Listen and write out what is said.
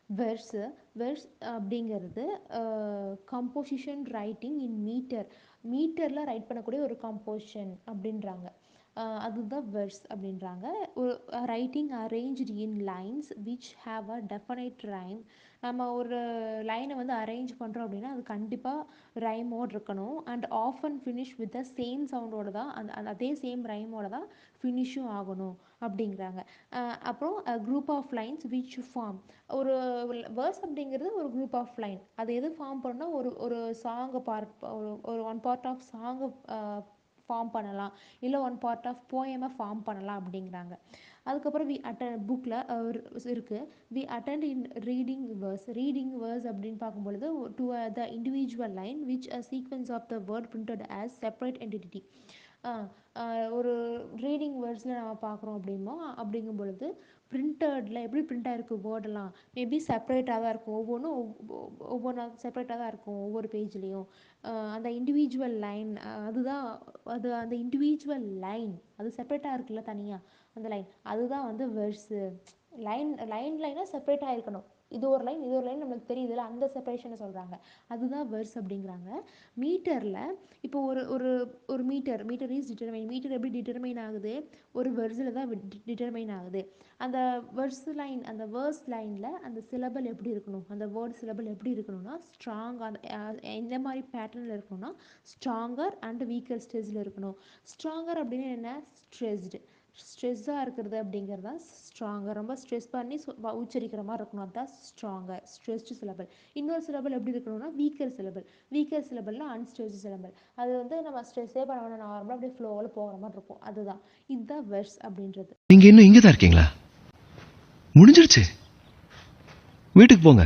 வெர்ஸு verse அப்படிங்கிறது composition writing இன் மீட்டரில் right பண்ணக்கூடிய ஒரு கம்போசிஷன் அப்படின்றாங்க. அதுதான் வெர்ஸ் அப்படின்றாங்க. Writing arranged in lines which have a definite rhyme. நம்ம ஒரு லைனை வந்து அரேஞ்ச் பண்ணுறோம் அப்படின்னா அது கண்டிப்பாக ரைமோடு இருக்கணும். And often finish with the same சவுண்டோடு தான் அதே சேம் ரைமோட தான் ஃபினிஷும் ஆகணும் அப்படிங்கிறாங்க. அப்புறம் group of lines which form ஒரு வேர்ஸ் அப்படிங்கிறது ஒரு குரூப் ஆஃப் லைன். அது எது ஃபார்ம் பண்ணால் ஒரு ஒரு சாங்கை ஒரு ஒன் பார்ட் ஆஃப் சாங்கை ஃபார்ம் பண்ணலாம், இல்லை ஒன் பார்ட் ஆஃப் போயமை ஃபார்ம் பண்ணலாம் அப்படிங்கிறாங்க. அதுக்கப்புறம் புக்கில் இருக்குது. We attend in reading verse அப்படின்னு பார்க்கும்பொழுது to the individual line which a sequence of the word printed as separate entity. ஒரு ரீடிங் வேர்ட்ஸில் நம்ம பார்க்குறோம் அப்படிங்கும் பொழுது பிரிண்டடில் எப்படி பிரிண்ட் ஆகிருக்கு வேர்டெல்லாம் மேபி செப்பரேட்டாக தான் இருக்கும். ஒவ்வொன்றா செப்பரேட்டாக தான் இருக்கும் ஒவ்வொரு பேஜ்லேயும். அந்த இண்டிவிஜுவல் லைன் அந்த இண்டிவிஜுவல் லைன் அது செப்பரேட்டாக இருக்குல்ல தனியாக அந்த லைன் அதுதான் வந்து வெர்ஸு. லைனாக செப்பரேட்டாக இருக்கணும். இது ஒரு லைன் நம்மளுக்கு தெரியுதுல்ல, அந்த செப்பரேஷனை சொல்கிறாங்க. அதுதான் வெர்ஸ் அப்படிங்கிறாங்க. மீட்டரில் இப்போ ஒரு ஒரு ஒரு மீட்டர் இஸ் டிட்டர்மைன். மீட்டர் எப்படி டிட்டர்மைன் ஆகுது? ஒரு வெர்ஸில் தான் டிட்டர்மைன் ஆகுது. அந்த வேர்ஸ் லைனில் அந்த சிலபல் எப்படி இருக்கணும், அந்த வேர்ட் சிலபல் எப்படி இருக்கணும்னா ஸ்ட்ராங், அந்த எந்த மாதிரி பேட்டர்னில் இருக்கணும்னா ஸ்ட்ராங்கர் அண்ட் வீக்கர் ஸ்டேஜில் இருக்கணும். ஸ்ட்ராங்கர் அப்படின்னு என்ன? ஸ்ட்ரெஸ்ஸாக இருக்கிறது அப்படிங்கிறது தான் ஸ்ட்ராங்கர். ரொம்ப ஸ்ட்ரெஸ் பண்ணி உச்சரிக்கிற மாதிரி இருக்கணும், அதுதான் ஸ்ட்ராங்கர், ஸ்ட்ரெஸ்டு சிலபல். இன்னொரு சிலபல் எப்படி இருக்கணும்னா வீக்கர் சிலபல்னா அன்ஸ்ட்ரெஸ்டு சிலபல். அது வந்து நம்ம ஸ்ட்ரெஸ்ஸே பண்ண வேணாம், நார்மலாக அப்படியே ஃப்ளோவில் போகிற மாதிரி இருக்கும். அதுதான் இதுதான் வெர்ஸ் அப்படின்றது. நீங்க இன்னும் இங்கே தான் இருக்கீங்களா? முடிஞ்சிருச்சு, வீட்டுக்கு போங்க.